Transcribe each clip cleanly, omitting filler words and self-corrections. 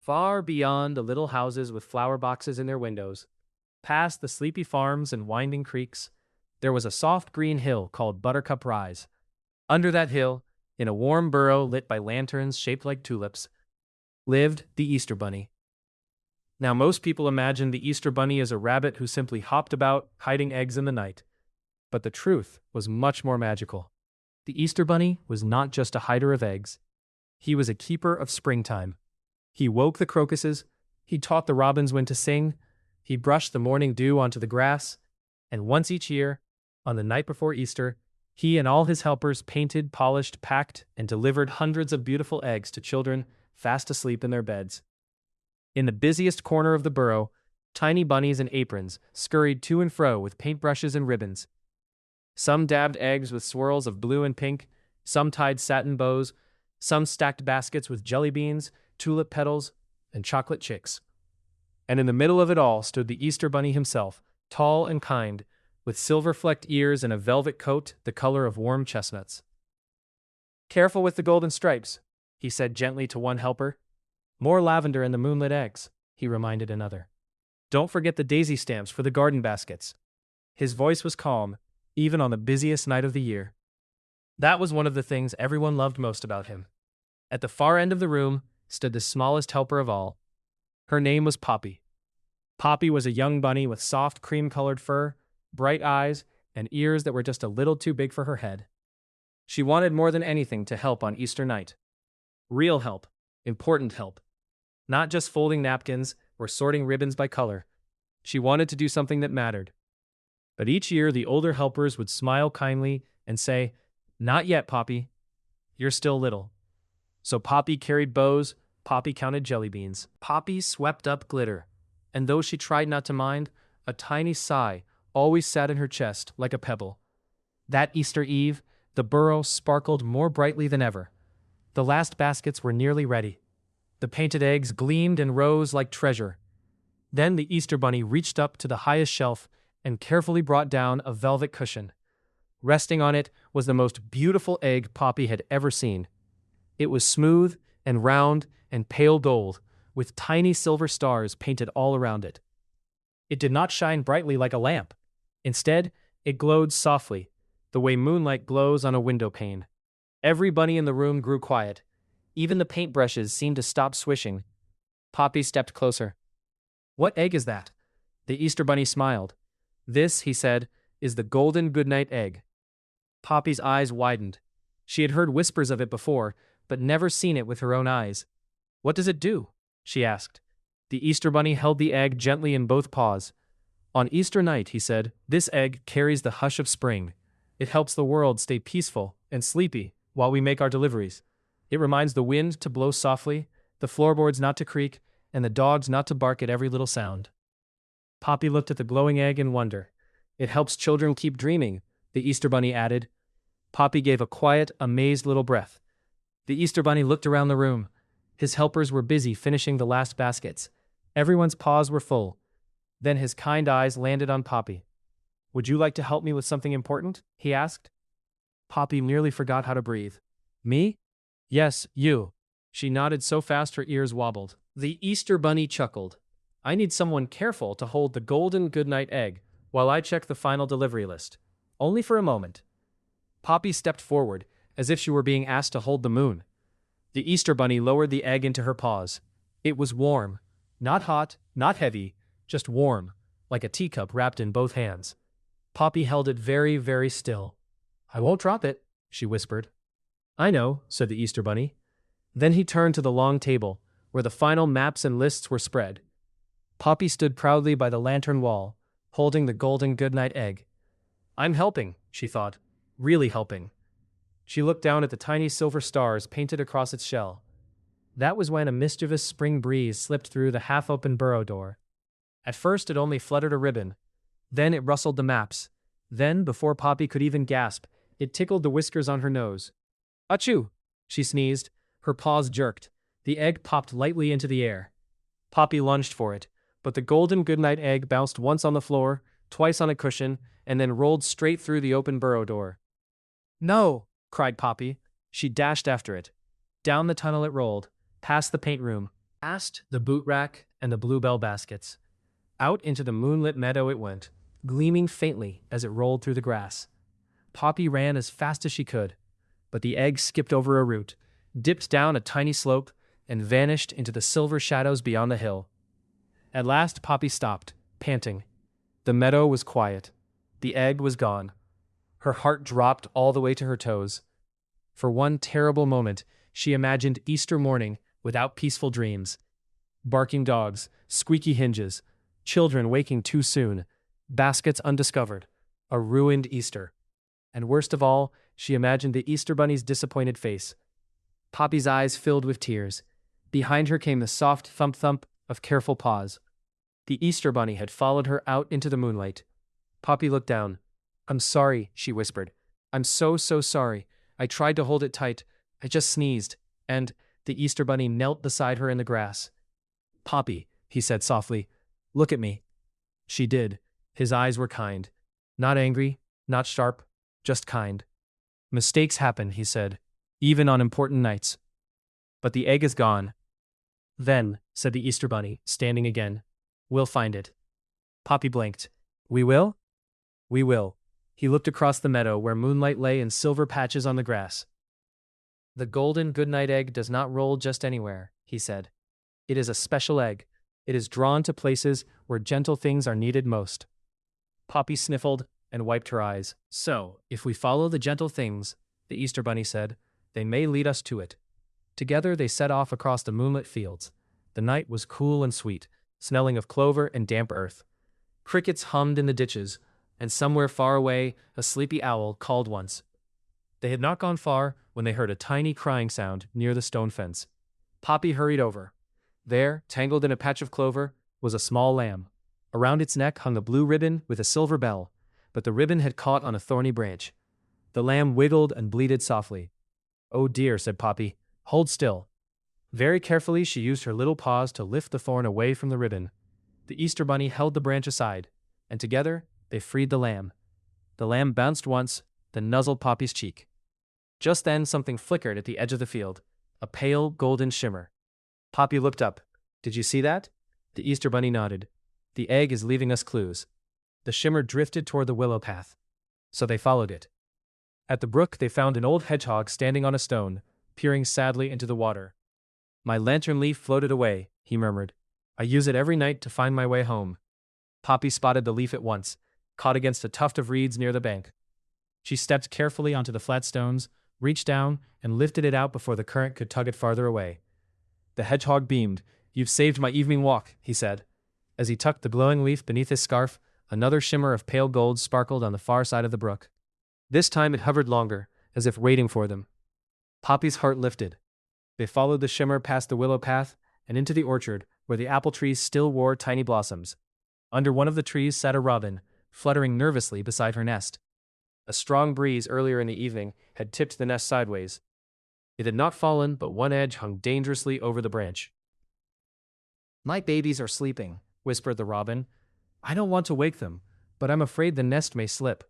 Far beyond the little houses with flower boxes in their windows, past the sleepy farms and winding creeks, there was a soft green hill called Buttercup Rise. Under that hill, in a warm burrow lit by lanterns shaped like tulips, lived the Easter Bunny. Now, most people imagine the Easter Bunny as a rabbit who simply hopped about, hiding eggs in the night. But the truth was much more magical. The Easter Bunny was not just a hider of eggs. He was a keeper of springtime. He woke the crocuses, he taught the robins when to sing, he brushed the morning dew onto the grass, and once each year, on the night before Easter, he and all his helpers painted, polished, packed, and delivered hundreds of beautiful eggs to children fast asleep in their beds. In the busiest corner of the burrow, tiny bunnies in aprons scurried to and fro with paintbrushes and ribbons. Some dabbed eggs with swirls of blue and pink, some tied satin bows, some stacked baskets with jelly beans, tulip petals, and chocolate chicks. And in the middle of it all stood the Easter Bunny himself, tall and kind, with silver-flecked ears and a velvet coat the color of warm chestnuts. "Careful with the golden stripes," he said gently to one helper. "More lavender in the moonlit eggs," he reminded another. "Don't forget the daisy stamps for the garden baskets." His voice was calm, even on the busiest night of the year. That was one of the things everyone loved most about him. At the far end of the room stood the smallest helper of all. Her name was Poppy. Poppy was a young bunny with soft cream-colored fur, bright eyes, and ears that were just a little too big for her head. She wanted more than anything to help on Easter night. Real help, important help. Not just folding napkins or sorting ribbons by color. She wanted to do something that mattered. But each year the older helpers would smile kindly and say, "Not yet, Poppy. You're still little." So Poppy carried bows, Poppy counted jelly beans, Poppy swept up glitter, and though she tried not to mind, a tiny sigh always sat in her chest like a pebble. That Easter Eve, the burrow sparkled more brightly than ever. The last baskets were nearly ready. The painted eggs gleamed and rose like treasure. Then the Easter Bunny reached up to the highest shelf and carefully brought down a velvet cushion. Resting on it was the most beautiful egg Poppy had ever seen. It was smooth and round and pale gold, with tiny silver stars painted all around it. It did not shine brightly like a lamp. Instead, it glowed softly, the way moonlight glows on a window pane. Every bunny in the room grew quiet. Even the paintbrushes seemed to stop swishing. Poppy stepped closer. "What egg is that?" The Easter Bunny smiled. "This," he said, "is the Golden Goodnight Egg." Poppy's eyes widened. She had heard whispers of it before, but never seen it with her own eyes. "What does it do?" she asked. The Easter Bunny held the egg gently in both paws. "On Easter night," he said, "this egg carries the hush of spring. It helps the world stay peaceful and sleepy while we make our deliveries. It reminds the wind to blow softly, the floorboards not to creak, and the dogs not to bark at every little sound." Poppy looked at the glowing egg in wonder. "It helps children keep dreaming," the Easter Bunny added. Poppy gave a quiet, amazed little breath. The Easter Bunny looked around the room. His helpers were busy finishing the last baskets. Everyone's paws were full. Then his kind eyes landed on Poppy. "Would you like to help me with something important?" he asked. Poppy nearly forgot how to breathe. "Me?" "Yes, you." She nodded so fast her ears wobbled. The Easter Bunny chuckled. "I need someone careful to hold the Golden Goodnight Egg while I check the final delivery list. Only for a moment." Poppy stepped forward, as if she were being asked to hold the moon. The Easter Bunny lowered the egg into her paws. It was warm. Not hot, not heavy, just warm, like a teacup wrapped in both hands. Poppy held it very, very still. "I won't drop it," she whispered. "I know," said the Easter Bunny. Then he turned to the long table, where the final maps and lists were spread. Poppy stood proudly by the lantern wall, holding the Golden Goodnight Egg. "I'm helping," she thought. "Really helping." She looked down at the tiny silver stars painted across its shell. That was when a mischievous spring breeze slipped through the half-open burrow door. At first it only fluttered a ribbon. Then it rustled the maps. Then, before Poppy could even gasp, it tickled the whiskers on her nose. "Achoo!" she sneezed. Her paws jerked. The egg popped lightly into the air. Poppy lunged for it, but the Golden Goodnight Egg bounced once on the floor, twice on a cushion, and then rolled straight through the open burrow door. "No!" cried Poppy. She dashed after it. Down the tunnel it rolled, past the paint room, Past the boot rack and the bluebell baskets. Out into the moonlit meadow it went, gleaming faintly as it rolled through the grass. Poppy ran as fast as she could, but the egg skipped over a root, dipped down a tiny slope, and vanished into the silver shadows beyond the hill. At last Poppy stopped, panting. The meadow was quiet. The egg was gone. Her heart dropped all the way to her toes. For one terrible moment, she imagined Easter morning without peaceful dreams. Barking dogs, squeaky hinges, children waking too soon, baskets undiscovered, a ruined Easter. And worst of all, she imagined the Easter Bunny's disappointed face. Poppy's eyes filled with tears. Behind her came the soft thump-thump of careful paws. The Easter Bunny had followed her out into the moonlight. Poppy looked down. "I'm sorry," she whispered. "I'm so sorry. I tried to hold it tight. I just sneezed." And the Easter Bunny knelt beside her in the grass. "Poppy," he said softly, "look at me." She did. His eyes were kind. Not angry, not sharp, just kind. "Mistakes happen," he said, "even on important nights. But the egg is gone." "Then," said the Easter Bunny, standing again, "we'll find it." Poppy blinked. "We will?" "We will." He looked across the meadow where moonlight lay in silver patches on the grass. "The golden goodnight egg does not roll just anywhere," he said. "It is a special egg. It is drawn to places where gentle things are needed most." Poppy sniffled and wiped her eyes. "So, if we follow the gentle things," the Easter Bunny said, "they may lead us to it." Together they set off across the moonlit fields. The night was cool and sweet, smelling of clover and damp earth. Crickets hummed in the ditches, and somewhere far away a sleepy owl called once. They had not gone far when they heard a tiny crying sound near the stone fence. Poppy hurried over. There, tangled in a patch of clover, was a small lamb. Around its neck hung a blue ribbon with a silver bell, but the ribbon had caught on a thorny branch. The lamb wiggled and bleated softly. "Oh dear," said Poppy. "Hold still." Very carefully she used her little paws to lift the thorn away from the ribbon. The Easter Bunny held the branch aside, and together they freed the lamb. The lamb bounced once, then nuzzled Poppy's cheek. Just then something flickered at the edge of the field, a pale golden shimmer. Poppy looked up. "Did you see that?" The Easter Bunny nodded. "The egg is leaving us clues." The shimmer drifted toward the willow path. So they followed it. At the brook they found an old hedgehog standing on a stone, peering sadly into the water. "My lantern leaf floated away," he murmured. "I use it every night to find my way home." Poppy spotted the leaf at once, caught against a tuft of reeds near the bank. She stepped carefully onto the flat stones, reached down, and lifted it out before the current could tug it farther away. The hedgehog beamed. "You've saved my evening walk," he said. As he tucked the glowing leaf beneath his scarf, another shimmer of pale gold sparkled on the far side of the brook. This time it hovered longer, as if waiting for them. Poppy's heart lifted. They followed the shimmer past the willow path and into the orchard, where the apple trees still wore tiny blossoms. Under one of the trees sat a robin, fluttering nervously beside her nest. A strong breeze earlier in the evening had tipped the nest sideways. It had not fallen, but one edge hung dangerously over the branch. "My babies are sleeping," whispered the robin. "I don't want to wake them, but I'm afraid the nest may slip."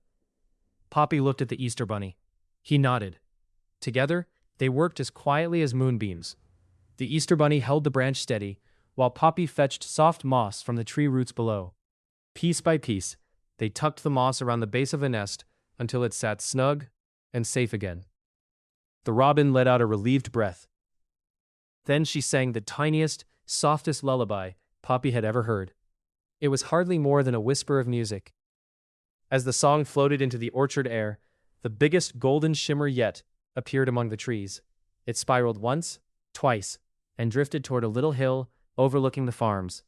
Poppy looked at the Easter Bunny. He nodded. Together, they worked as quietly as moonbeams. The Easter Bunny held the branch steady, while Poppy fetched soft moss from the tree roots below. Piece by piece, they tucked the moss around the base of the nest until it sat snug and safe again. The robin let out a relieved breath. Then she sang the tiniest, softest lullaby Poppy had ever heard. It was hardly more than a whisper of music. As the song floated into the orchard air, the biggest golden shimmer yet appeared among the trees. It spiraled once, twice, and drifted toward a little hill overlooking the farms.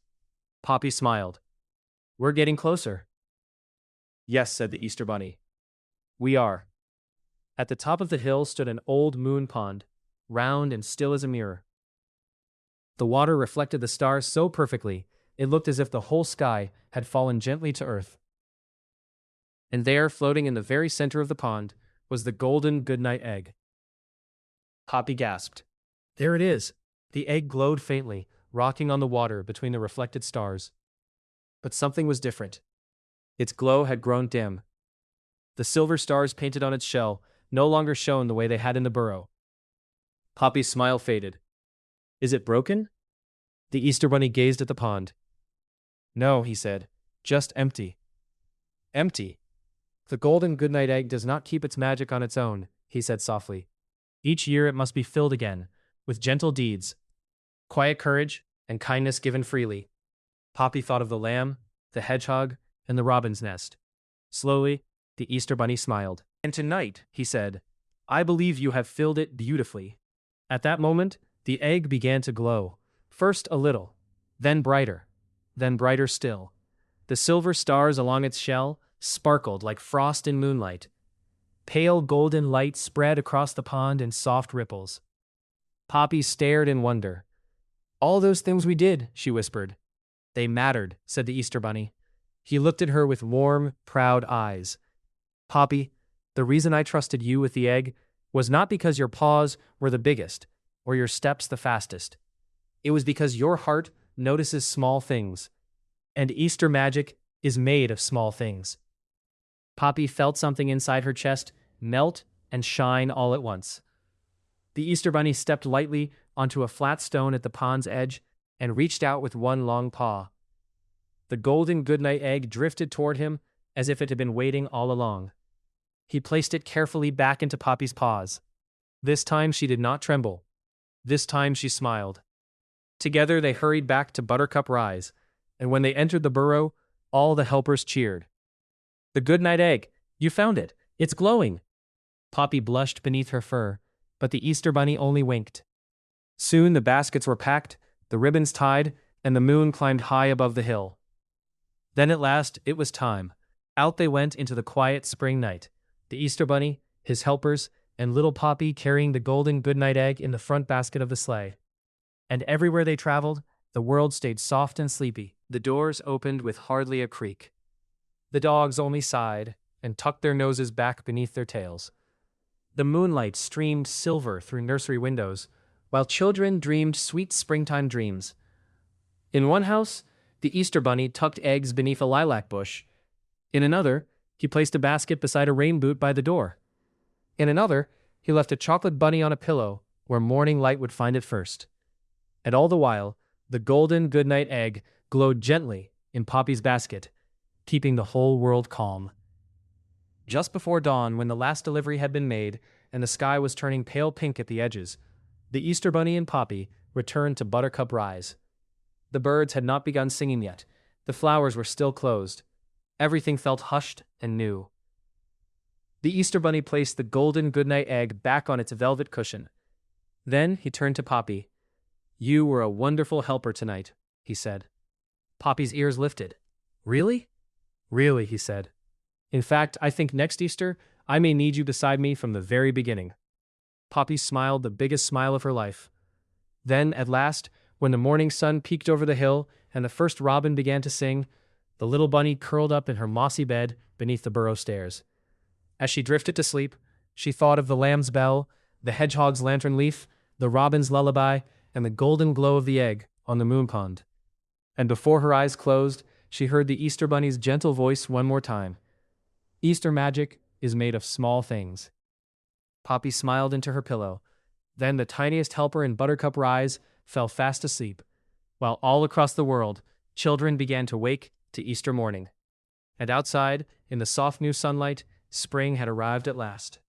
Poppy smiled. "We're getting closer." "Yes," said the Easter Bunny. "We are." At the top of the hill stood an old moon pond, round and still as a mirror. The water reflected the stars so perfectly, it looked as if the whole sky had fallen gently to earth. And there, floating in the very center of the pond, was the golden goodnight egg. Poppy gasped. There it is! The egg glowed faintly, rocking on the water between the reflected stars. But something was different. Its glow had grown dim. The silver stars painted on its shell no longer shone the way they had in the burrow. Poppy's smile faded. "Is it broken?" The Easter Bunny gazed at the pond. No, he said, just empty. Empty. The Golden Goodnight Egg does not keep its magic on its own, he said softly. Each year it must be filled again, with gentle deeds, quiet courage, and kindness given freely. Poppy thought of the lamb, the hedgehog, and the robin's nest. Slowly, the Easter Bunny smiled. And tonight, he said, I believe you have filled it beautifully. At that moment, the egg began to glow, first a little, then brighter still. The silver stars along its shell sparkled like frost in moonlight. Pale golden light spread across the pond in soft ripples. Poppy stared in wonder. All those things we did, she whispered. They mattered, said the Easter Bunny. He looked at her with warm, proud eyes. Poppy, the reason I trusted you with the egg was not because your paws were the biggest or your steps the fastest. It was because your heart notices small things, and Easter magic is made of small things. Poppy felt something inside her chest melt and shine all at once. The Easter Bunny stepped lightly onto a flat stone at the pond's edge and reached out with one long paw. The Golden Goodnight Egg drifted toward him as if it had been waiting all along. He placed it carefully back into Poppy's paws. This time she did not tremble. This time she smiled. Together they hurried back to Buttercup Rise, and when they entered the burrow, all the helpers cheered. The Goodnight Egg, you found it. It's glowing. Poppy blushed beneath her fur, but the Easter Bunny only winked. Soon the baskets were packed, the ribbons tied, and the moon climbed high above the hill. Then at last it was time. Out they went into the quiet spring night. The Easter Bunny, his helpers, and little Poppy carrying the Golden Goodnight Egg in the front basket of the sleigh. And everywhere they traveled, the world stayed soft and sleepy. The doors opened with hardly a creak. The dogs only sighed and tucked their noses back beneath their tails. The moonlight streamed silver through nursery windows, while children dreamed sweet springtime dreams. In one house, the Easter Bunny tucked eggs beneath a lilac bush. In another, he placed a basket beside a rain boot by the door. In another, he left a chocolate bunny on a pillow where morning light would find it first. And all the while, the Golden Goodnight Egg glowed gently in Poppy's basket, keeping the whole world calm. Just before dawn, when the last delivery had been made and the sky was turning pale pink at the edges, the Easter Bunny and Poppy returned to Buttercup Rise. The birds had not begun singing yet. The flowers were still closed. Everything felt hushed and new. The Easter Bunny placed the Golden Goodnight Egg back on its velvet cushion. Then he turned to Poppy. You were a wonderful helper tonight, he said. Poppy's ears lifted. Really? Really, he said. In fact, I think next Easter, I may need you beside me from the very beginning. Poppy smiled the biggest smile of her life. Then, at last, when the morning sun peeked over the hill and the first robin began to sing, the little bunny curled up in her mossy bed beneath the burrow stairs. As she drifted to sleep, she thought of the lamb's bell, the hedgehog's lantern leaf, the robin's lullaby, and the golden glow of the egg on the moon pond. And before her eyes closed, she heard the Easter Bunny's gentle voice one more time. Easter magic is made of small things. Poppy smiled into her pillow. Then the tiniest helper in Buttercup Rise fell fast asleep, while all across the world, children began to wake to Easter morning. And outside, in the soft new sunlight, spring had arrived at last.